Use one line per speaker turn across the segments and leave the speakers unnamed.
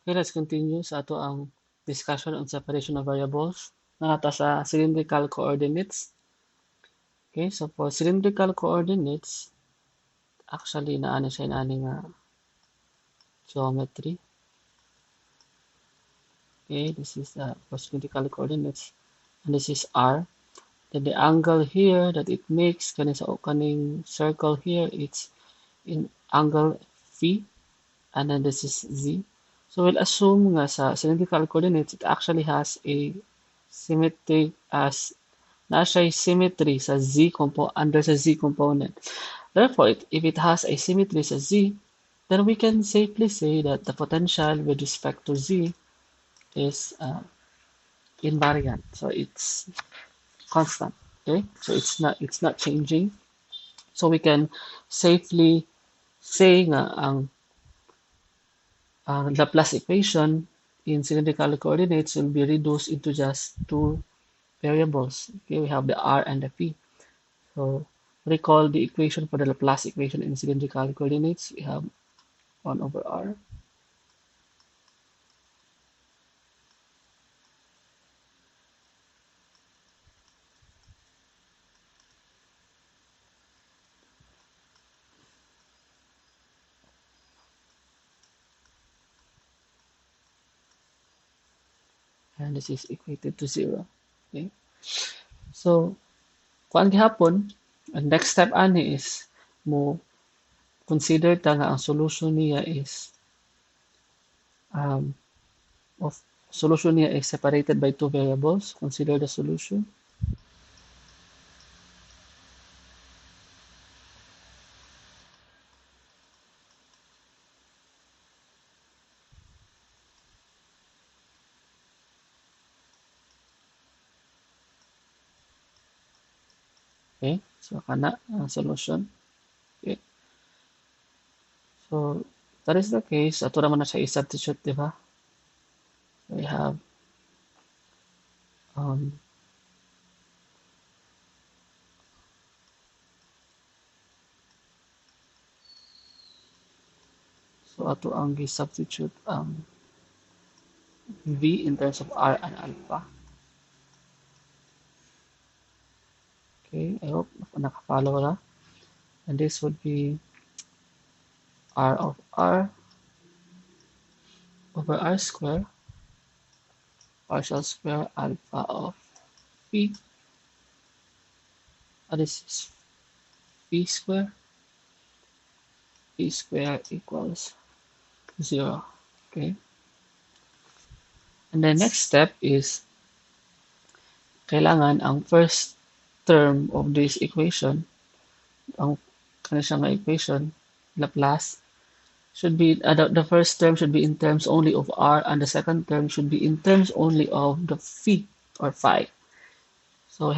Okay, let's continue sa ato ang discussion on separation of variables na nata sa cylindrical coordinates. Okay, so for cylindrical coordinates, actually naano siya inani nga geometry. Okay, this is for cylindrical coordinates, and this is R. Then the angle here that it makes kaning sa kaning circle here, it's in angle phi, and then this is z. So we'll assume nga sa cylindrical coordinates, it actually has a symmetry as na siya symmetry sa under sa z component. Therefore, if it has a symmetry sa z, then we can safely say that the potential with respect to z is invariant. So it's constant. Okay, so it's not changing. So we can safely say nga ang Laplace equation in cylindrical coordinates will be reduced into just two variables. Okay, we have the r and the phi. So recall the equation for the Laplace equation in cylindrical coordinates. We have 1 over r. And this is equated to 0. Okay. So, kung gihapon, ang next step ani is mo consider ta nga ang solution niya is um, of solution niya is separated by two variables. Consider the solution. Okay, so kana ang solution. Okay. So, that is the case. Ato naman na siya i-substitute, di ba? We have um, so ato ang gi-substitute v in terms of r and alpha. Okay, I hope nakafollow na. And this would be r of r over r square partial square alpha of phi. And this is phi square. Phi square equals 0. Okay. And the next step is kailangan ang first term of this equation, ang kanina nga equation, Laplace, should be, the first term should be in terms only of r, and the second term should be in terms only of the phi or phi. So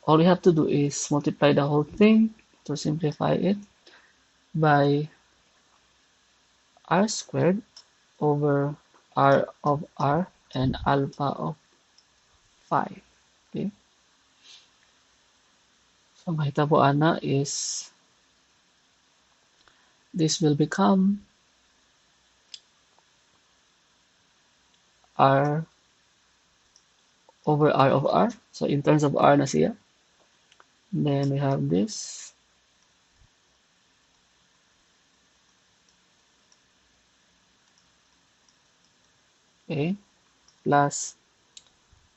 all we have to do is multiply the whole thing to simplify it by r squared over r of r and alpha of phi. Okay. So mahitabo ana is this will become r over r of r. So in terms of r na siya. And then we have this. Okay. Plus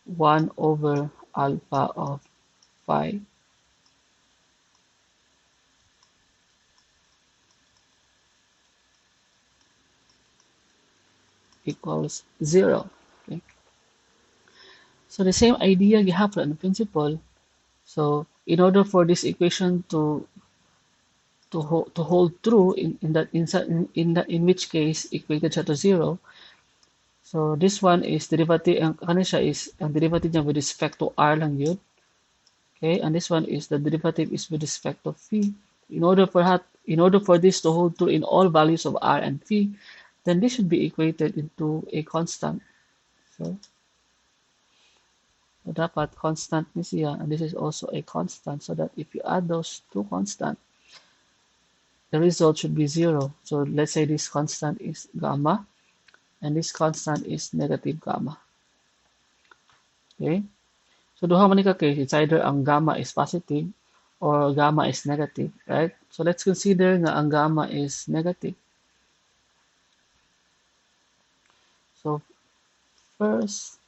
1 over alpha of phi equals 0. Okay. So the same idea gihapon ang principle. So in order for this equation to hold true in which case equated siya to 0. So this one is derivative, ang siya is ang derivative niya with respect to r lang yun. Okay, and this one is the derivative is with respect to phi. In order for this to hold true in all values of r and phi, then this should be equated into a constant. So dapat constant ni siya, and this is also a constant, so that if you add those two constant, the result should be 0. So let's say this constant is gamma, and this constant is negative gamma. Okay? So duha man ni ka case, it's either ang gamma is positive or gamma is negative, right? So let's consider nga ang gamma is negative. So first,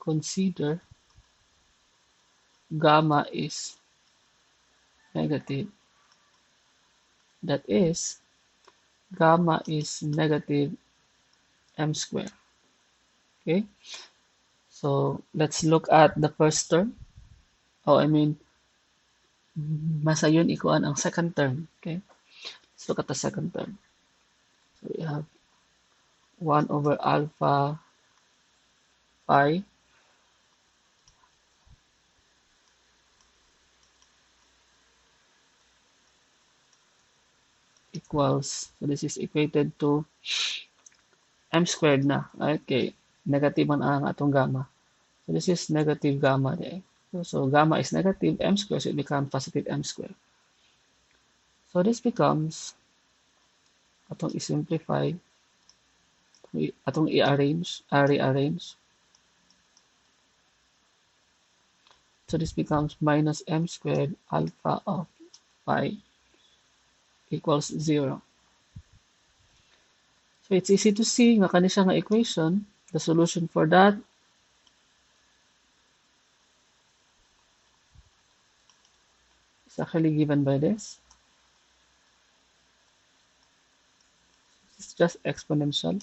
consider gamma is negative. That is, gamma is negative m squared. Okay? So let's look at the first term. Masayon ikuan ang second term. Okay? Let's look at the second term. So we have 1 over alpha phi equals, so this is equated to m squared na, right? Okay, negative man ang atong gamma. So this is negative gamma there. So gamma is negative m squared, so it becomes positive m squared. So this becomes, atong i-simplify, atong rearrange. So this becomes minus m squared alpha of phi equals 0. So it's easy to see nga kani siya nga equation. The solution for that is actually given by this. It's just exponential.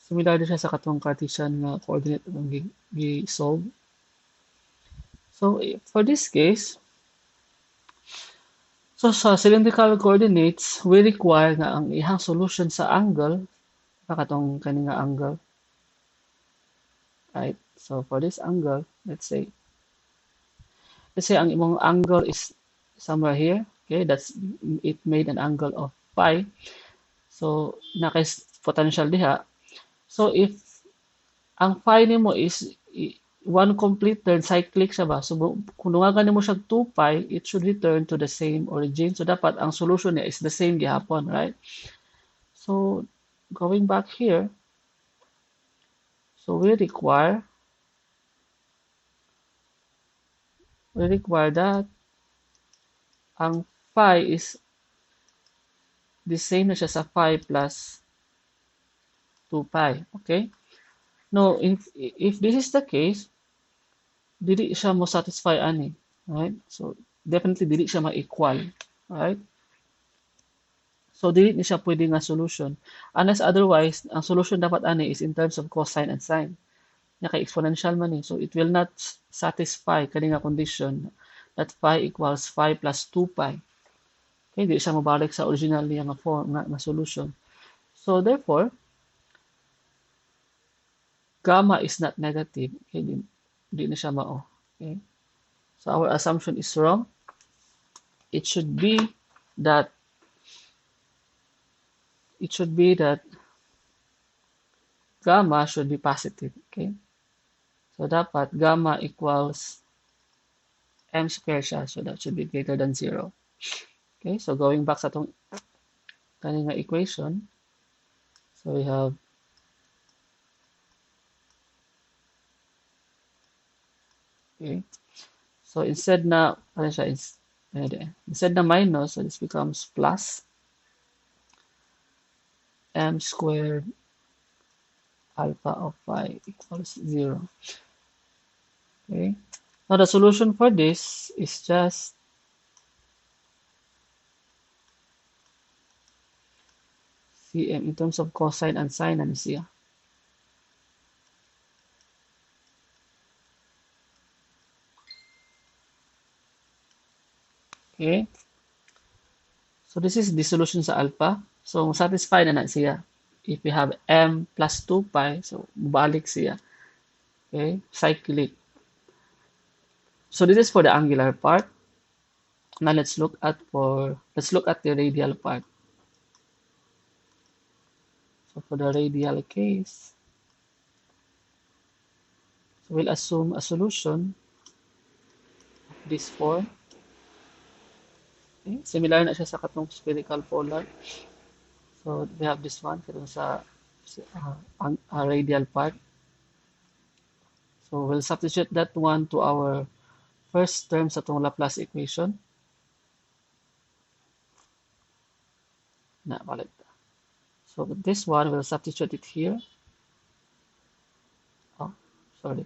Similar din siya sa katong Cartesian nga coordinate ang gi-solve. So for this case, so sa cylindrical coordinates, we require nga ang ihang solution sa angle, katong kani nga angle. Right? So for this angle, let's say ang imong angle is somewhere here. Okay, it made an angle of phi. So naka potential diha. So if ang phi nimo is one complete turn, cyclic siya ba? So kung dungagan nimo siya 2 pi, it should return to the same origin. So dapat ang solution niya is the same gihapon, right? So going back here, so we require that ang phi is the same na siya sa phi plus 2 pi, okay? Now, if this is the case, dili siya mo satisfy ani, right? So definitely dili siya ma-equal, right? So dili ni siya pwede nga solution. Unless otherwise, ang solution dapat ani is in terms of cosine and sine. Nya kay exponential man so it will not satisfy kani nga condition that phi equals phi plus 2 pi. Okay, di siya mabalik sa original niya nga form nga solution. So therefore, gamma is not negative. Okay, di na siya mao. Okay. So our assumption is wrong. It should be that gamma should be positive. Okay. So dapat gamma equals m squared siya. So that should be greater than 0. Okay, so going back sa itong kanina equation, so we have okay. So instead na ano siya instead na minus, so this becomes plus m squared alpha of phi equals 0. Okay. Now the solution for this is just cm in terms of cosine and sine ano siya. Okay. So this is the solution sa alpha. So satisfy na siya. If we have m plus 2 pi, so balik siya. Okay, cyclic. So this is for the angular part. Now let's look at the radial part. So for the radial case, so we'll assume a solution of this form. Okay, similar na siya sa katong spherical polar. So So we have this one karong sa radial part. So we'll substitute that one to our first term sa itong Laplace equation. Na, balik. So this one, we'll substitute it here. Oh, sorry.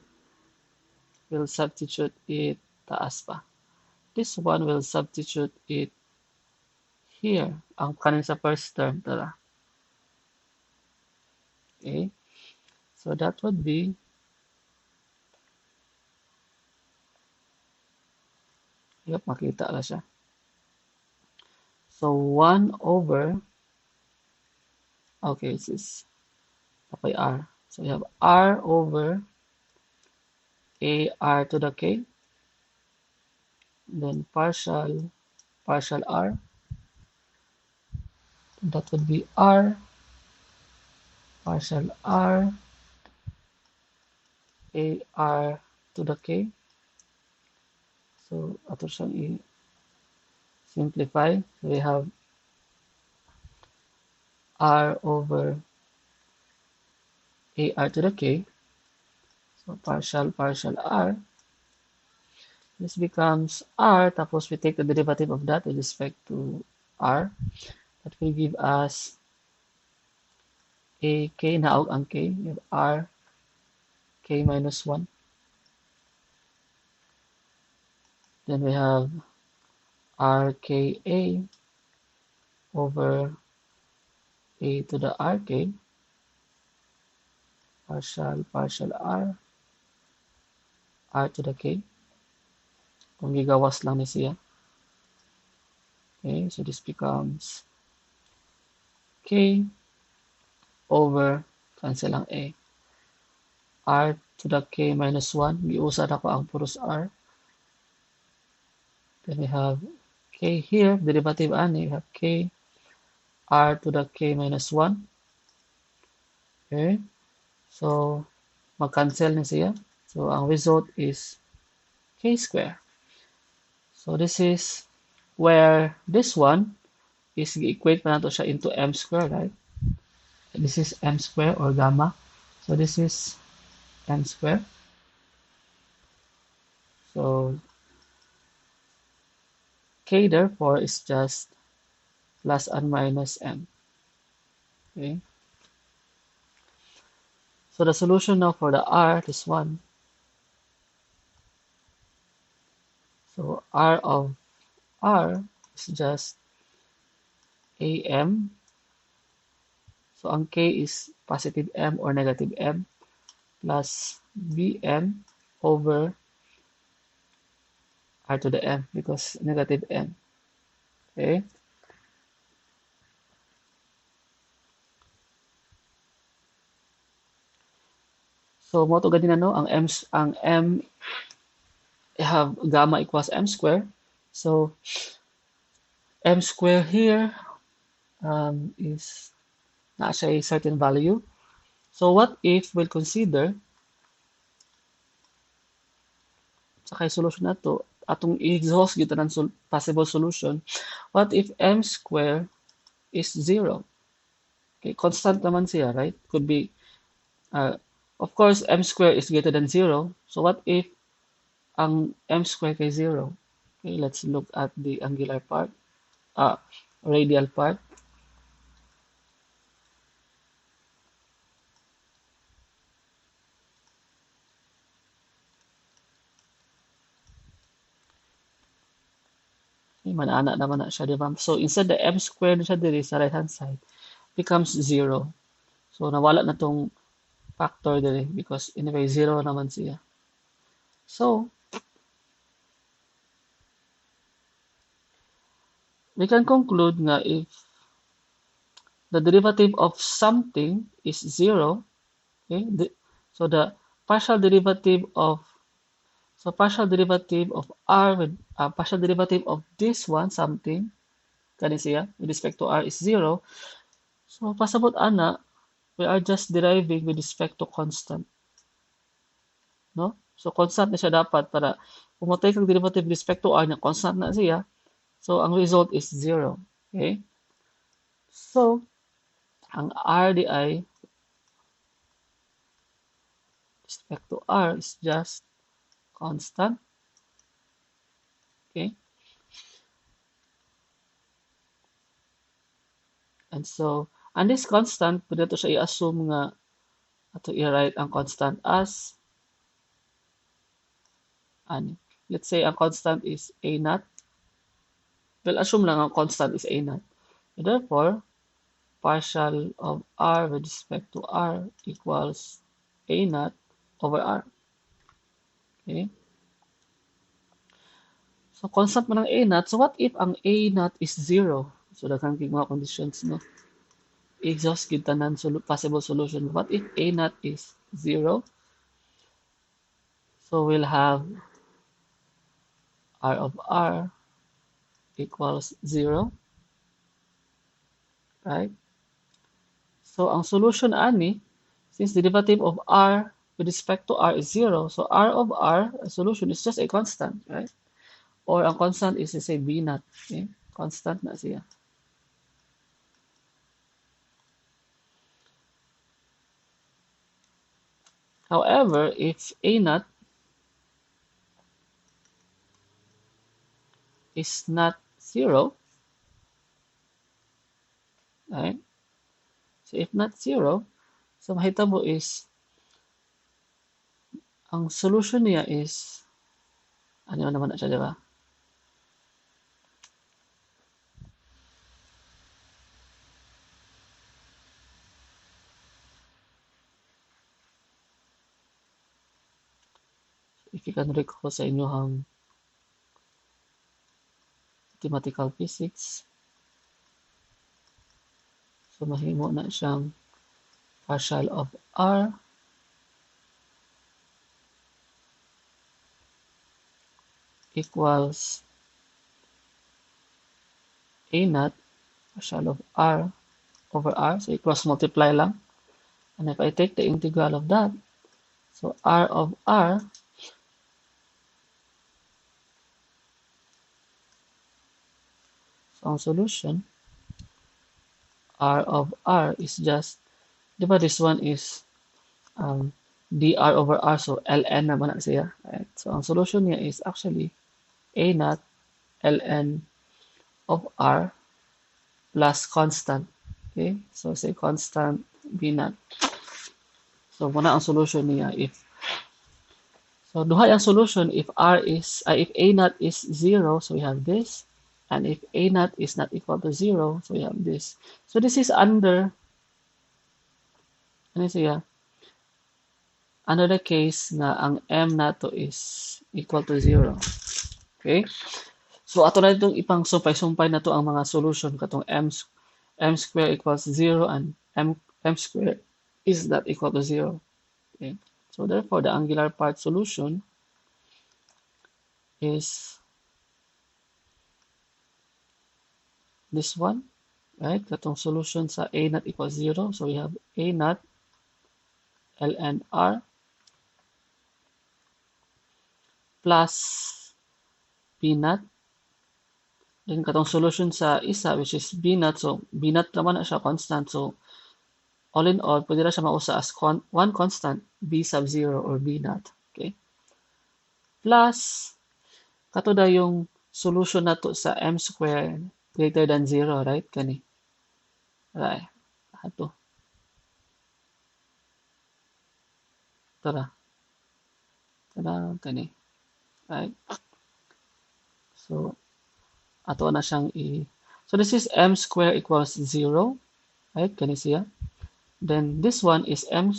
We'll substitute it taas pa. This one will substitute it here. Ang kanin sa first term. Tara. Okay. So that would be yep, makita na siya. So 1 over okay, this is okay, R. So we have R over AR to the K. Then partial R. That would be R partial R AR to the K. So ato siyang i-simplify. So we have R over AR to the K. So partial R. This becomes R, tapos we take the derivative of that with respect to R. That will give us a K, naog ang K. We have R, K minus 1. Then we have RKA over A to the RK. Partial R to the K. Kung gigawas lang ni siya. Okay, so this becomes K over, cancel ang A. R to the K minus 1. Giusa na ko ang puros R. Then we have K here, derivative ani, we have K R to the K minus 1. Okay, so mag-cancel na siya. So ang result is K square. So this is where this one is equate pa nato siya into M square, right? This is M square or gamma. So this is M square. So K therefore is just plus and minus M. Okay. So the solution now for the R, this one. So R of R is just AM. So ang K is positive M or negative M plus BM over R to the M because negative M. Okay. So mo to gani na no ang M have gamma equals M square. So M square here is not a certain value. So what if we'll consider sa kay solution na to atong i-exhaust gyud tanan possible solution. What if M square is 0? Okay, constant naman siya, right? Could be of course M square is greater than 0. So what if ang M square kay 0? Okay, let's look at the angular part, radial part. Okay, manana naman na siya, di ba? So instead the M square na siya diri sa right hand side becomes 0. So nawala na tong factor diri because anyway 0 naman siya. So we can conclude nga if the derivative of something is 0, okay, so the partial derivative of R with partial derivative of this one something kani siya with respect to R is 0. So pasabot ana we are just deriving with respect to constant, no? So constant na siya dapat para kung mo take ang derivative with respect to R na constant na siya. So ang result is 0. Okay? So ang r di ay respect to r is just constant. Okay? And so, and this constant, pwede to siya i-assume nga ato i-write ang constant as ani. Let's say ang constant is a naught. Well, assume lang ang constant is a naught. Therefore, partial of r with respect to r equals a naught over r. Okay? So, constant man ang a naught. So, what if ang a naught is 0? So, daghang mga conditions, no? Exhaust gid tanan possible solution. What if a naught is 0? So, we'll have r of r equals 0, right? So, ang solution ani, since the derivative of r with respect to r is 0, so r of r, a solution, is just a constant, right? Or ang constant is, say, b naught. Okay? Constant na siya. However, if a naught is not 0, right? So, if not 0, so mahitabo is, ang solution niya is, ano naman na siya, di ba? If you can recall sa inyong mathematical physics, so mahimo na siyang partial of r equals a naught partial of r over r, so equals multiply lang. And if I take the integral of that, so r of r so ang solution, r of r is just, di ba this one is dr over r, so ln naman na siya. Right? So ang solution niya is actually a naught ln of r plus constant. Okay? So say constant b naught. So muna ang solution niya if so duha ang solution if r is if a naught is 0, so we have this, and if a naught is not equal to 0, so we have this. So this is under ano siya? Under the case na ang m nato is equal to 0. Okay? So ato na itong ipang sumpay-sumpay na to ang mga solution katong m square equals 0 and m square is not equal to 0. Okay? So therefore, the angular part solution is this one, right? Katong solution sa a naught equals 0. So we have a naught ln r plus b naught. Then katong solution sa isa which is b naught. So b naught naman na siya constant. So all in all, pwede na siya mausa as one constant, b sub 0 or b naught. Okay? Plus, kato da yung solution na to sa m square greater than 0, right? Kani. Right. Ato. Tara. Tara, kani. Right? So, ato na siyang So, this is m square equals 0. Right? Kani siya. Then, this one is m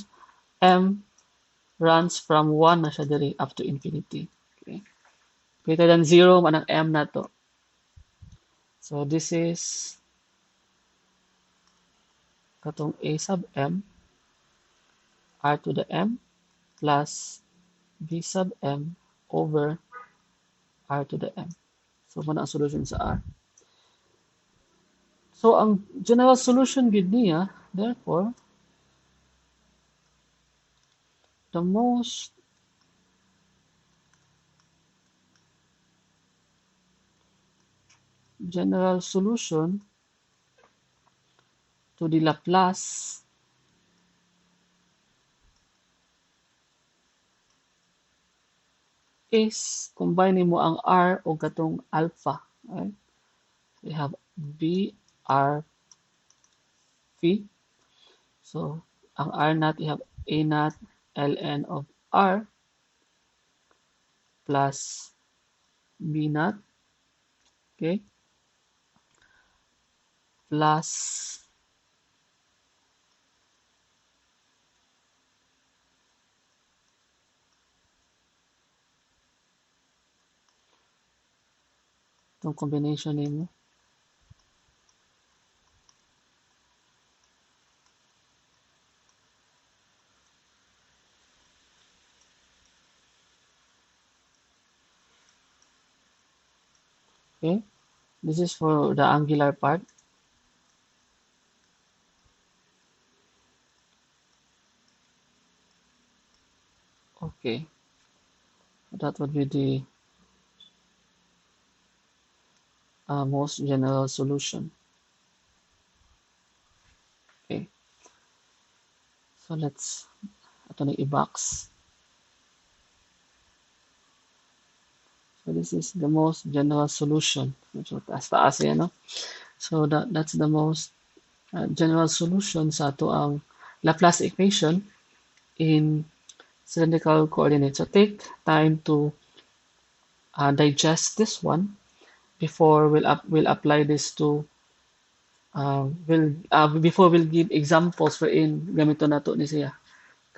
runs from 1 na siya diri up to infinity. Okay? Greater than 0 man ang m na to. So, this is katong a sub m r to the m plus b sub m over r to the m. So, muna ang solution sa r. So, ang general solution gid niya, therefore, the most general solution to the Laplace is combining mo ang R o katong alpha. Right? We have B, R, V. So, ang R naught, you have A naught ln of R plus B naught, okay, plus itong combination nimo. Okay, this is for the angular part. Okay, that would be the most general solution. Okay, so let's ito na i-box. So this is the most general solution. So taas-taas yan, no? So that's the most general solution sa ato ang Laplace equation in cylindrical coordinates. So take time to digest this one before we'll apply this to before we'll give examples wherein gamito nato ni siya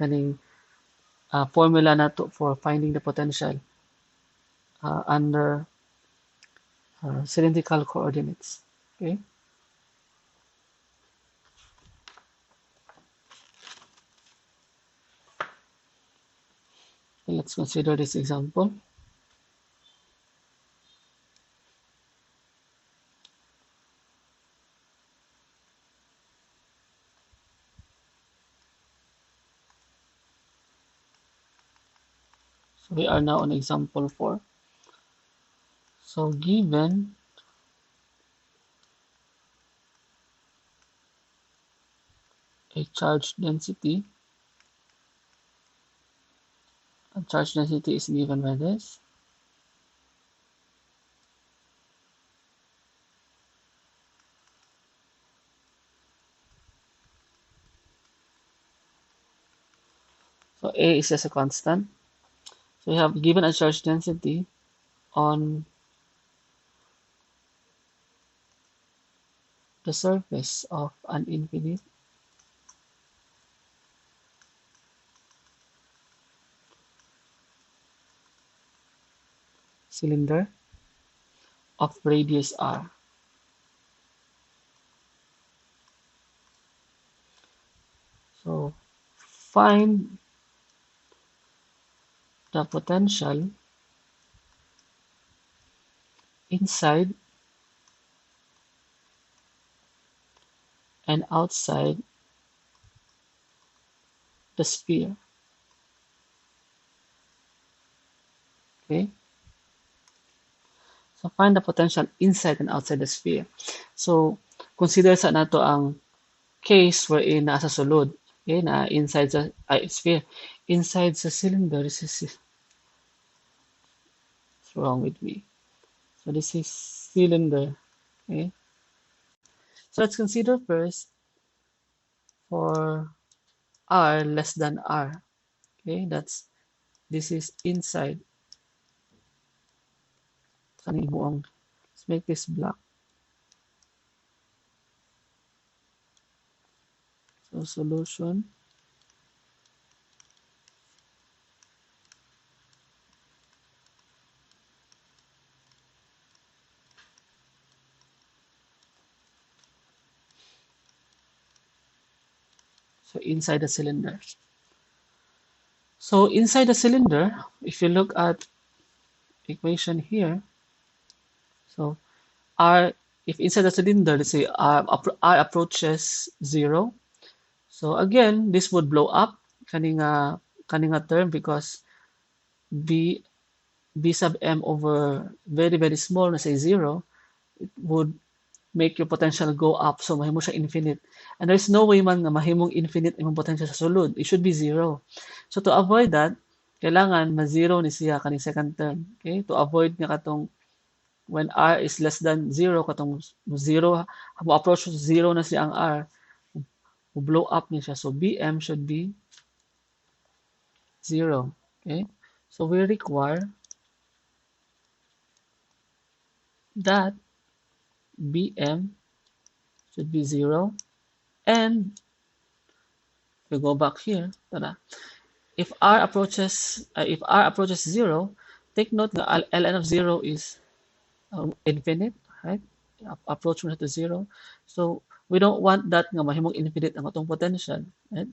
kaning formula nato for finding the potential under cylindrical coordinates. Okay. Let's consider this example. So we are now on example 4. So given a charge density is given by this. So A is just a constant. So we have given a charge density on the surface of an infinite cylinder of radius r. So find the potential inside and outside the sphere. Okay. So find the potential inside and outside the sphere. So consider sa nato ang case wherein nasa sulod. Okay, na inside the sphere. Inside the cylinder, this is what's wrong with me. So this is cylinder. Okay. So let's consider first for r less than r. Okay, this is inside. Let's make this black. So solution. So inside the cylinder. So inside the cylinder, if you look at equation here, so R, if inside the cylinder, let's say R approaches 0. So again, this would blow up kaninga term because B sub m over very, very small, let's say 0, it would make your potential go up. So, mahimo siya infinite. And there's no way man nga mahimong infinite imong potential sa sulod. It should be zero. So, to avoid that, kailangan ma-zero ni siya kaning second term. Okay? To avoid nga katong when r is less than 0, katong 0, mo approach to 0 na siya ang r, mo blow up niya siya. So, Bm should be 0. Okay? So, we require that Bm should be 0. And we go back here. Tada. If r approaches 0, take note that ln of 0 is infinite, right? Approach mo na to 0. So, we don't want that nga mahimong infinite ang atong potential, right?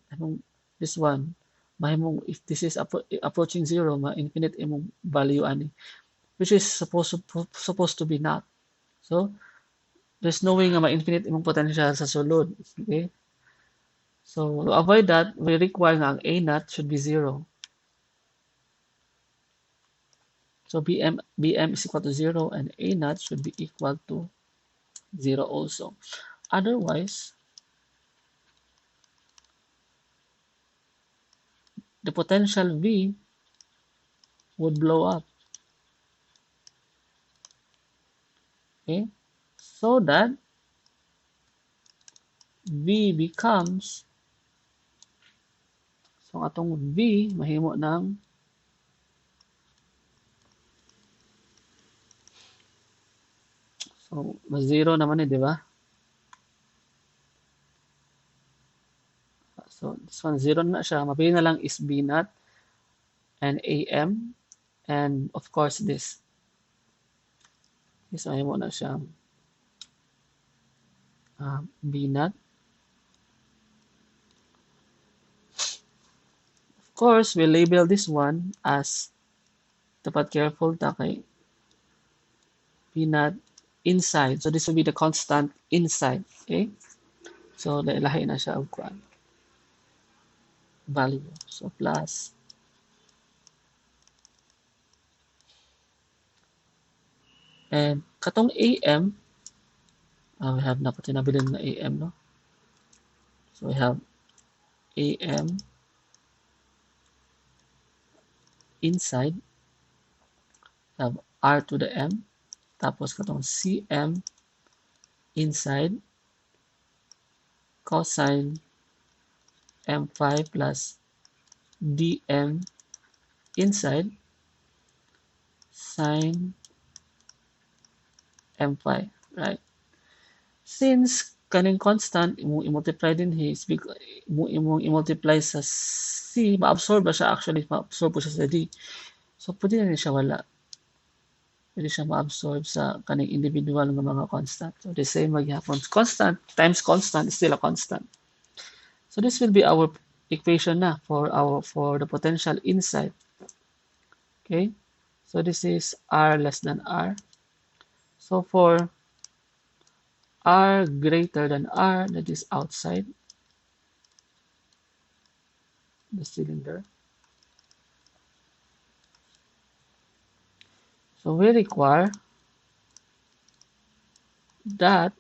This one, mahimong, if this is approaching 0, ma-infinite imong value ani, which is supposed to be not. So, there's no way nga ma-infinite imong potential sa sulod. Okay? So, to avoid that, we require nga ang A naught should be 0. So, Bm is equal to 0 and A naught should be equal to 0 also. Otherwise, the potential V would blow up. Okay? So that V becomes, so atong V mahimo ng so ma-zero naman di ba? So this one 0 na siya, mapili na lang is B naught and AM and of course this. So mahimo na siya B naught. Of course, we label this one as, dapat careful ta kay B naught inside. So this will be the constant inside. Okay? So lahi na siya og kuan value. So plus and katong AM, we have na pati nabilin na AM, no? So we have AM inside, have R to the M, tapos katong CM inside, cosine M5 plus DM inside, sine M5, right? Since kaning constant, imong i-multiply din his, imong i-multiply sa C, ma-absorb ba siya actually, ma-absorb po siya sa D. So, pwede na siya wala. Pwede siya ma-absorb sa kaning individual ng mga constant. So, the same maghihapon. Constant times constant is still a constant. So, this will be our equation na for the potential inside. Okay? So, this is R less than R. So, for R greater than R, that is outside the cylinder. So we require that,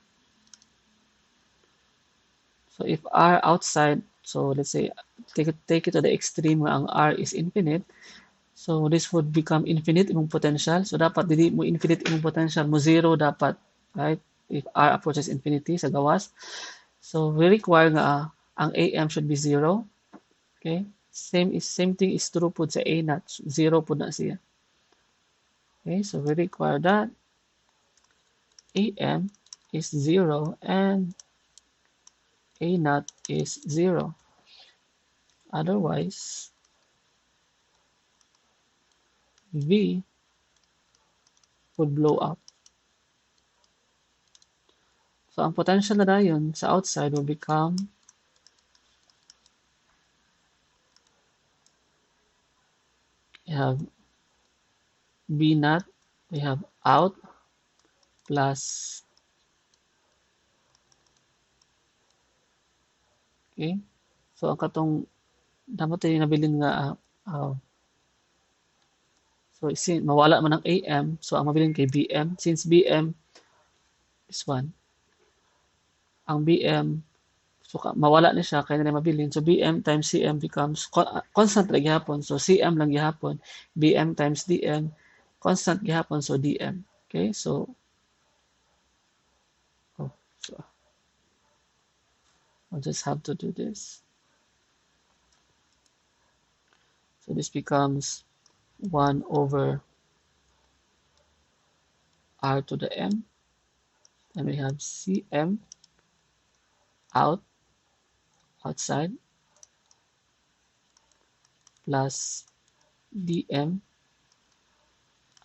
so if R outside, so let's say take it to the extreme where ang R is infinite, so this would become infinite imong potential. So dapat dili mo infinite imong potential, mo zero dapat, right? If R approaches infinity sa gawas. So we require nga ang AM should be 0. Okay? Same thing is true po sa A naught. 0 po na siya. Okay, so we require that AM is 0 and A naught is 0. Otherwise, V would blow up. So, ang potential na dayon sa outside will become we have B naught, we have out plus, okay, so ang katong dapat tayo nabilin nga so mawala man ang AM, so ang mabilin kay BM, since BM is 1, ang BM, so mawala ni siya, kaya na mabilin. So BM times CM becomes constant lang gihapon. So CM lang gihapon. BM times DM, constant gihapon. So DM. Okay, so, so I'll just have to do this. So this becomes 1 over R to the M. Then we have CM outside, plus DM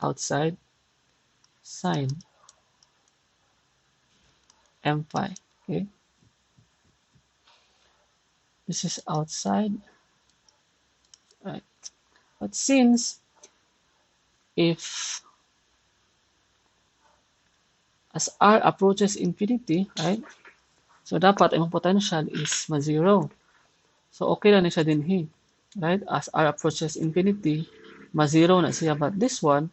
outside sine M phi. Okay, this is outside, right? But since if as R approaches infinity, right? So dapat ang potential is ma-zero. So okay lang na siya dinhi, right? As R approaches infinity, ma-zero na siya. But this one,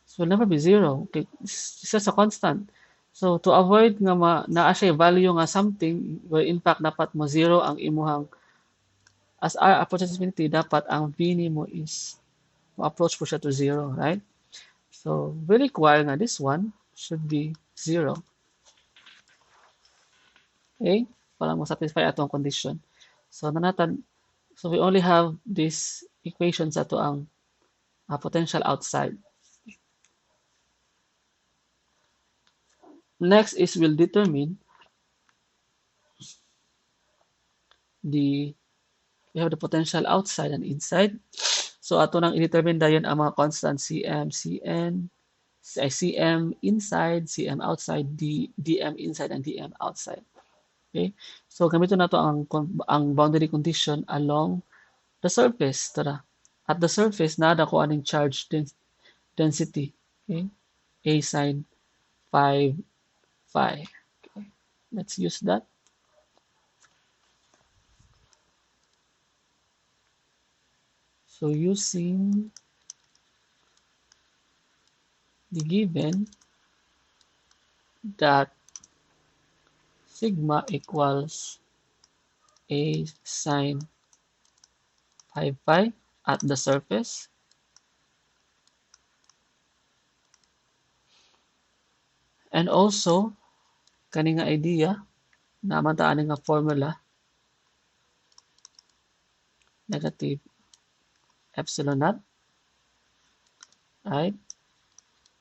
so will never be zero. Okay, it's just a constant. So to avoid nga naa siya value nga something, where in fact dapat mo zero ang imuhang as R approaches infinity, dapat ang V nimo is approach po siya to zero, right? So we require nga this one should be zero. Okay? Para mo satisfy atong condition. So nanatan, so we only have this equation sa to ang potential outside. Next is we'll determine we have the potential outside and inside. So ato nang i-determine dayon ang mga constant CM, CN, CM inside, CM outside, DM inside, and DM outside. Okay? So gamiton nato ang boundary condition along the surface. Tara. At the surface, nada ko aning charge density. Okay? A sine 5 phi. Okay. Let's use that. So using the given that sigma equals A sine 5 phi at the surface, and also kani nga idea naman ta ani nga formula negative epsilon naught, right?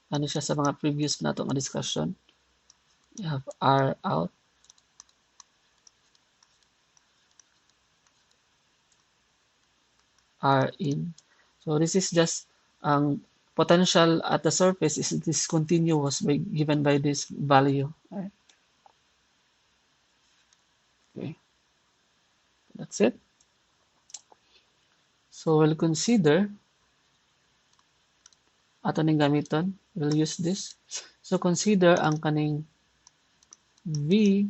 Ano siya sa mga previous nato nga discussion. You have R out, R in. So this is just ang potential at the surface is discontinuous given by this value. Right? Okay, that's it. So we'll consider ato ning gamiton. We'll use this. So consider ang kaning V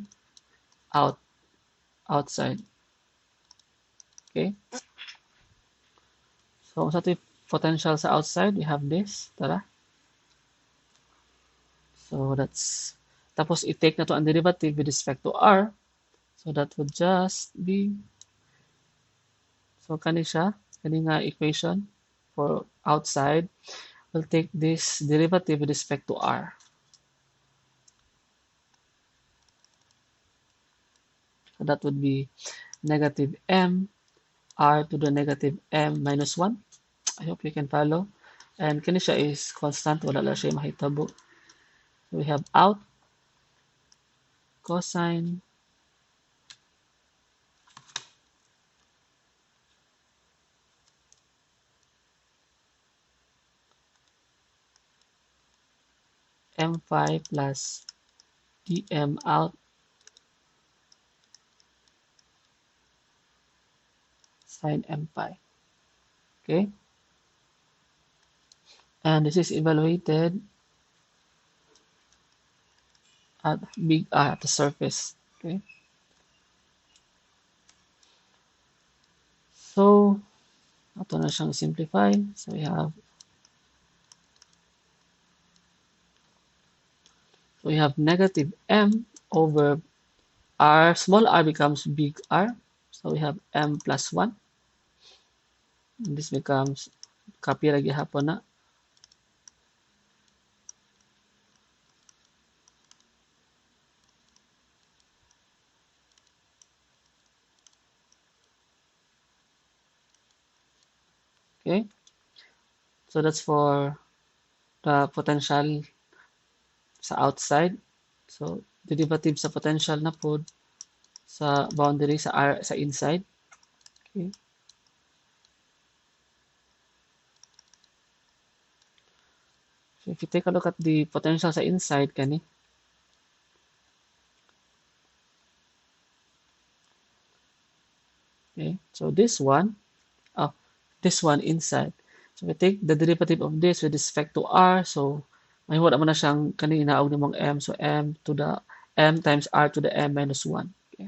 outside. Okay. So sa potential sa outside, we have this. Tara. So that's, tapos i-take na to ang derivative with respect to R. So that would just be, so kani siya, kani nga equation for outside. We'll take this derivative with respect to R. So that would be negative M R to the negative M minus 1. I hope you can follow. And kani siya is constant, wala lang siya mahitabo. So we have out cosine M phi plus dm out sine M phi. Okay? And this is evaluated at big R at the surface. Okay? So, ito na siyang simplify. So we have negative M over R, small r becomes big R. So we have m plus 1. And this becomes, copy lagi hapon na. Okay. So that's for the potential sa outside. So derivative sa potential na pod sa boundary sa R sa inside. Okay. So if you take a look at the potential sa inside kani. Okay. So this one inside. So we take the derivative of this with respect to R. So may wala man na siyang kanina inaog nimong m. So m to the m times r to the m minus 1. Okay.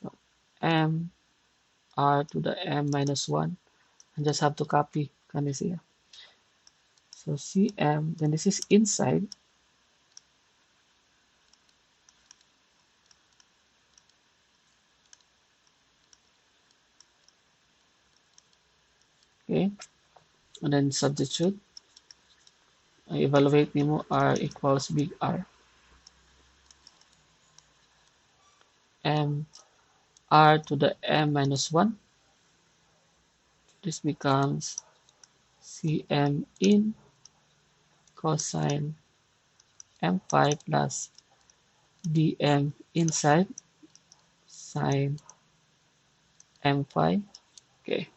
So m r to the m minus 1. And just have to copy kani siya. So cm, then this is inside. Okay. And then substitute. Evaluate nimo r equals big R. M r to the m minus 1. This becomes cm in cosine m5 plus dm inside sine m5. Okay.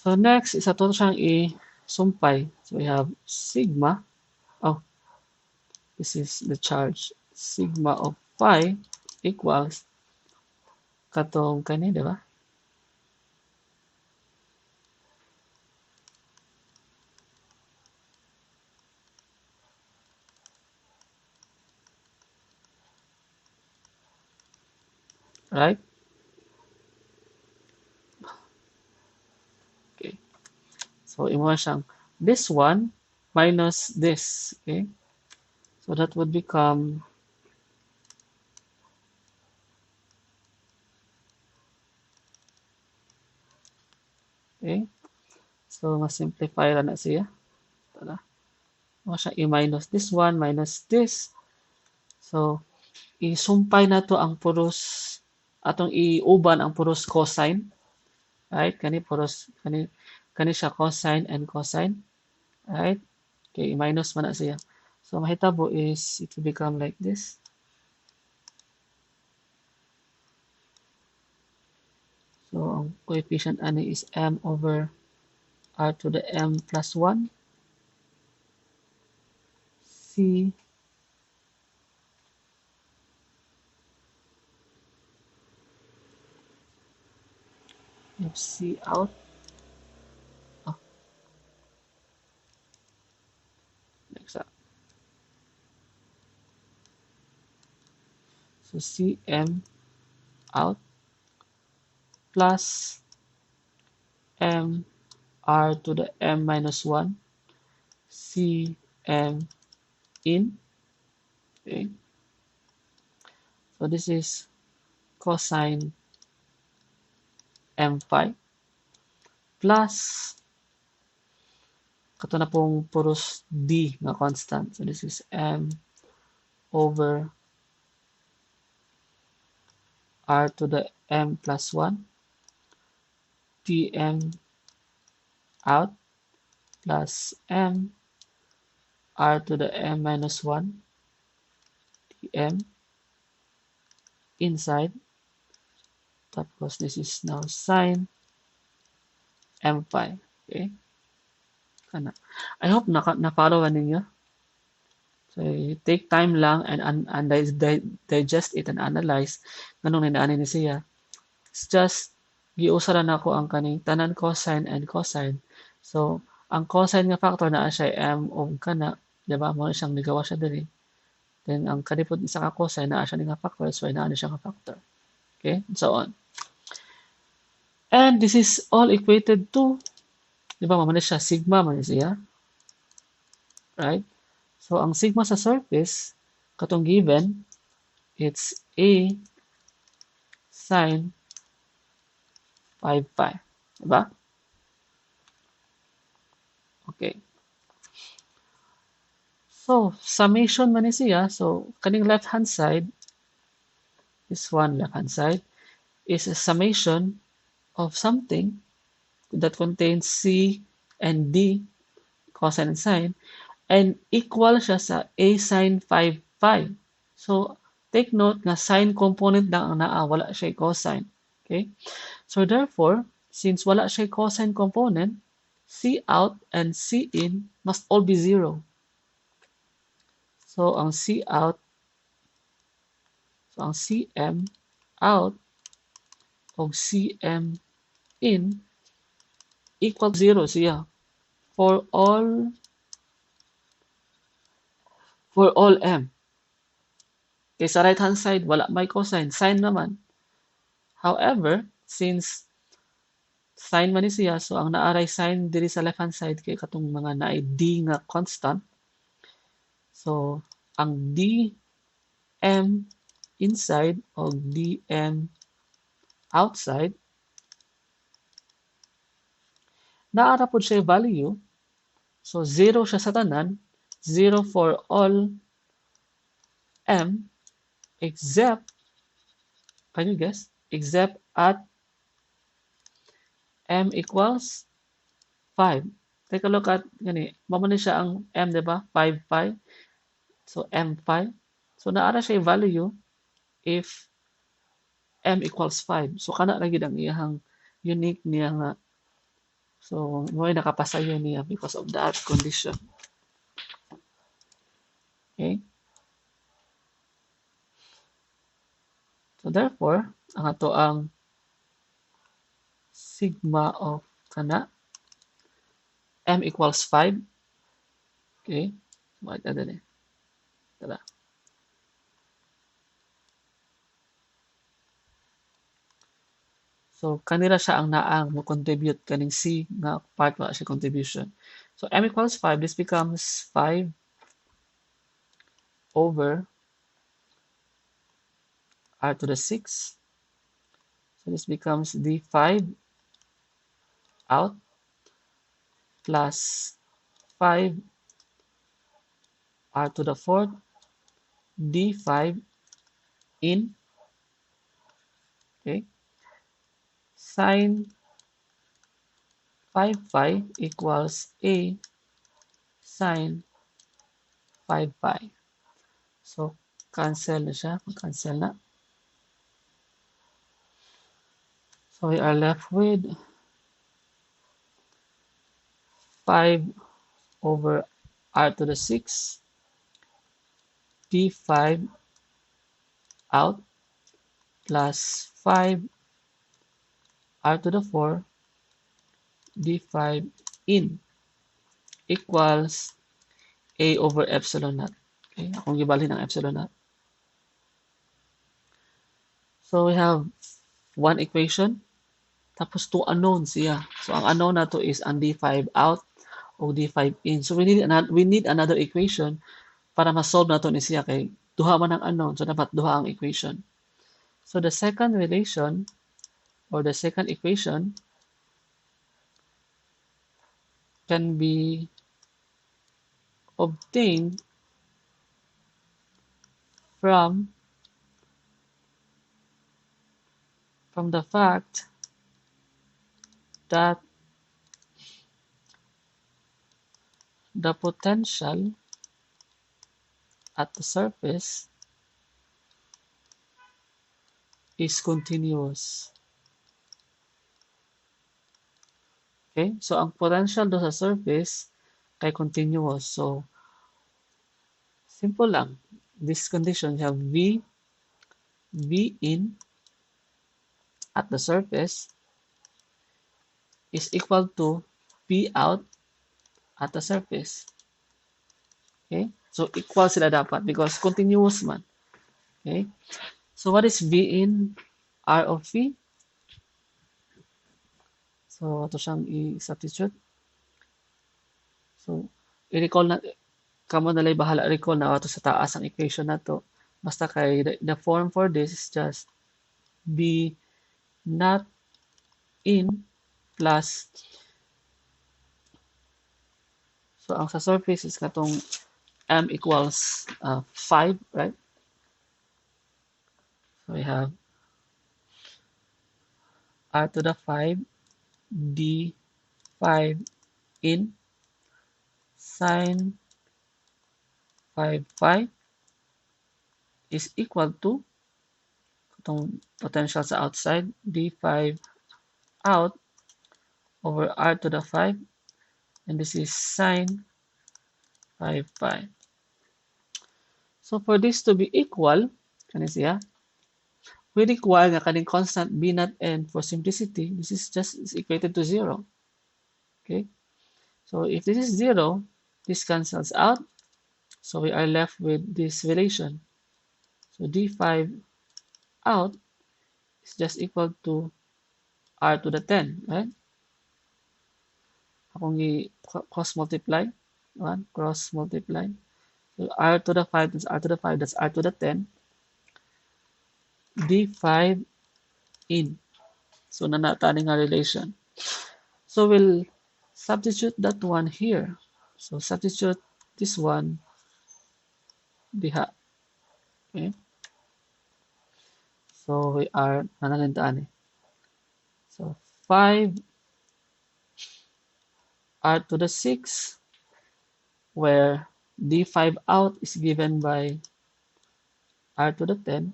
So next is ato siyang i-sumpay. So we have sigma. Oh, this is the charge. Sigma of phi equals katong kani, di ba? Right? Okay. So imo siyang this one minus this. Okay. So that would become okay. So ma-simplify ra na siya. Tara. Mo siya i-minus this one minus this. So isumpay na to ang puros atong iuban ang puros cosine. Right? Kani puros kani siya cosine and cosine. Right? Okay, i-minus man na siya. So mahitabo is it will become like this. So ang coefficient ani is m over r to the m plus 1 c fc out. Oh, next up. So cm out plus m r to the m minus 1 cm in. Okay. So this is cosine m5 plus kato na pong puros d na constant. So this is m over r to the m plus 1 tm out plus m r to the m minus 1 tm inside. Tapos this is now sine m5. Okay. Kana. I hope na-follow ninyo. So you take time lang and digest it and analyze nganong ninaani ni siya. It's just giusa na ako ang kaning tanan cosine and cosine. So ang cosine nga factor naa siya m og kana, di ba? Mo siyang nigawa siya diri. Then ang kanipod isa ka cosine naa siya nga factor, so naa ni siya nga factor. Okay? And so on. And this is all equated to, di ba, mamana siya sigma man siya. Right? So, ang sigma sa surface, katong given, it's A sine 5 pi. Diba? Okay. So, summation man ni siya. So, kaning left-hand side, this one left-hand side, is a summation of something that contains C and D, cosine and sine, and equal siya sa A sine 5 pi. So, take note na sine component lang ang naa, wala siya cosine. Okay? So, therefore, since wala siya cosine component, C out and C in must all be zero. So, ang C out, so ang CM out o CM in equal to zero siya for all M. Okay, sa right hand side, wala may cosine, sine naman. However, since sine man ni siya, so ang naaray sine diri sa left hand side kay katong mga naay D nga constant. So, ang dm inside o dm outside, naara po siya value. So, 0 siya sa tanan, 0 for all M, except, can you guess? Except at M equals 5. Take a look at, gani, mamuni siya ang M, di ba? 5 pi. So, M pi. So, naara siya value if M equals 5. So, kana lagi ang iyahang unique niya nga. So, mo ay nakapasayo niya because of that condition. Okay? So, therefore, ang ato ang sigma of kana M equals 5. Okay? Wait, ano din. Tara. So, kanila siya ang naang mo contribute kaning C nga part wa siya contribution. So, M equals 5. This becomes 5 over R to the 6. So, this becomes D5 out plus 5 R to the 4th D5 in. Okay? Sine 5 pi equals A sine 5 pi. So, cancel na siya. Cancel na. So, we are left with 5 over R to the 6 D5 out plus 5 R to the 4 D5 in equals A over epsilon naught. Okay, akong gibalhin ang epsilon naught. So we have one equation, tapos two unknowns siya. So ang unknown na to is ang D5 out o D5 in. So we need another equation para ma-solve na to ni siya kay duha man ang unknown. So dapat duha ang equation. So the second relation or the second equation can be obtained from the fact that the potential at the surface is continuous. Okay? So, ang potential do sa surface kay continuous. So, simple lang. This condition, you have V in at the surface is equal to P out at the surface. Okay? So, equal sila dapat because continuous man. Okay? So, what is V in R of V? So, ito siyang i-substitute. So, i-recall na, kamo na lay bahala recall na ato sa taas ang equation na to. Basta kay the form for this is just b not in plus, so ang sa surface is katong m equals 5, right? So we have r to the 5 d5 in sine 5 phi is equal to itong potential sa outside d5 out over r to the 5, and this is sine 5 pi. So for this to be equal, kani siya, we require nga kaning constant b naught n for simplicity. This is just is equated to 0. Okay? So if this is 0, this cancels out. So we are left with this relation. So d5 out is just equal to r to the 10, right? Akong cross multiply, 1 cross multiply. So r to the 5 is r to the 5, that's r to the 10. d5 in. So nanataning nga relation. So we'll substitute that one here. So substitute this one diha. Okay? So we are nanalintaan eh. So 5 r to the 6, where d5 out is given by r to the 10,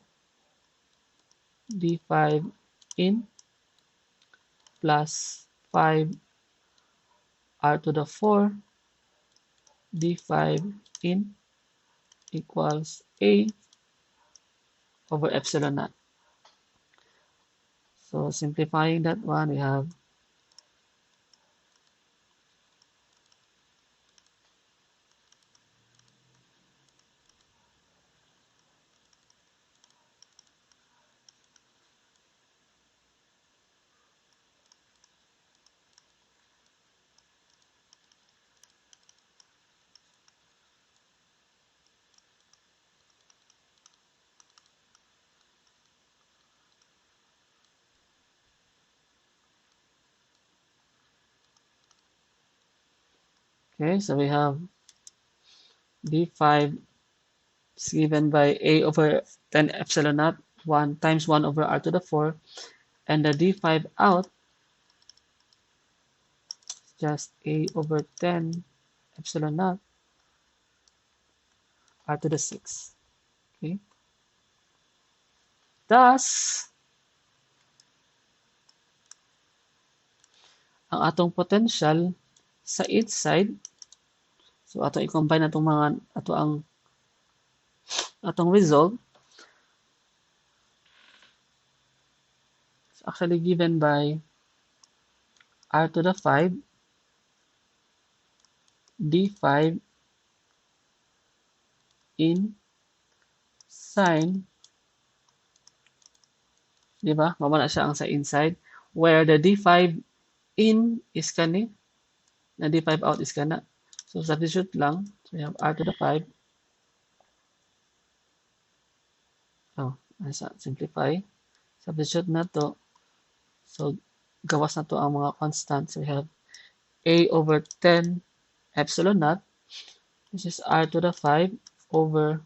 d5 in plus 5 r to the 4 d5 in equals a over epsilon naught. So simplifying that one, we have okay, so we have d5 is given by a over 10 epsilon naught 1 times 1 over r to the 4, and the d5 out is just a over 10 epsilon naught r to the 6. Okay. Thus, ang atong potential sa each side, so ato i-combine atong mga atong result, is actually given by r to the 5 d5 in sine, di ba? Mawala siya ang sa inside, where the d5 in is kani, na d5 out is kana. So substitute lang. So we have r to the 5. Oh, simplify. Substitute na to. So gawas na to ang mga constant. So we have a over 10 epsilon naught. This is r to the 5 over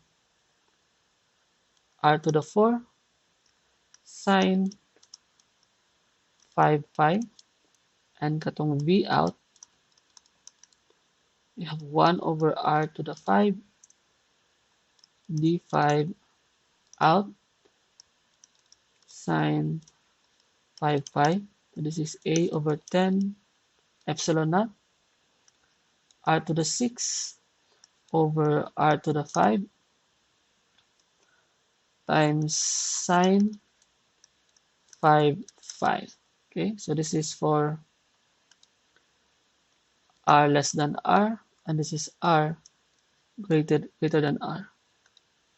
r to the 4 sine 5 pi, and katong v out, we have 1 over r to the 5 d5 out sine 5 pi. So this is a over 10 epsilon naught r to the 6 over r to the 5 times sine 5 pi. Okay, so this is for r less than r, and this is r greater than r.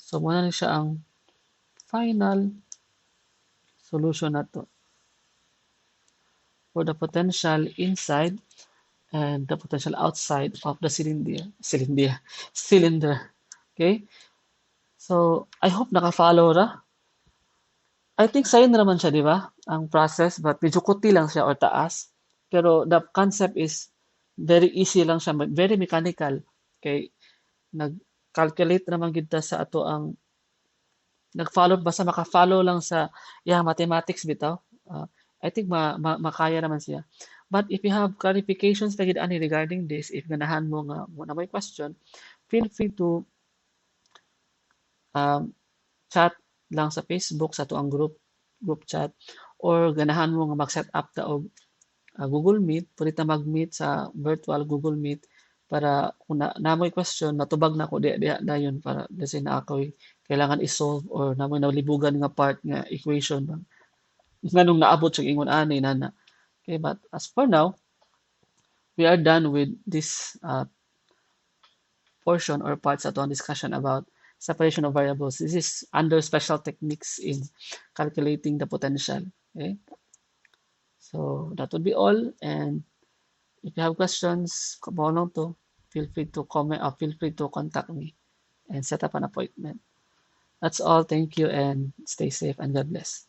So muna na siya ang final solution na to. For the potential inside, and the potential outside of the cylinder. Okay? So, I hope naka-follow ra. I think sa'yo na naman siya, di ba? Ang process, but medyo kuti lang siya or taas. Pero the concept is very easy lang siya, very mechanical. Okay? Nag-calculate naman kita sa ato ang nag-follow, basta maka-follow lang sa mathematics bitaw. I think makaya naman siya. But if you have clarifications na ani regarding this, if ganahan mo nga mo na may question, feel free to um, chat lang sa Facebook sa ato ang group chat, or ganahan mo nga mag-set up ta og Google Meet, pwede ta mag-meet sa virtual Google Meet para kung namoy question matubag na ko diha dayon para kasi na ako'y kailangan i-solve or namoy nalibugan nga part nga equation ba nganong naabot sa ingon ani nana. Okay, but as for now, we are done with this portion or parts sa ato discussion about separation of variables. This is under special techniques in calculating the potential. Okay, so that would be all, and if you have questions, lang to, feel free to comment or feel free to contact me and set up an appointment. That's all. Thank you and stay safe and God bless.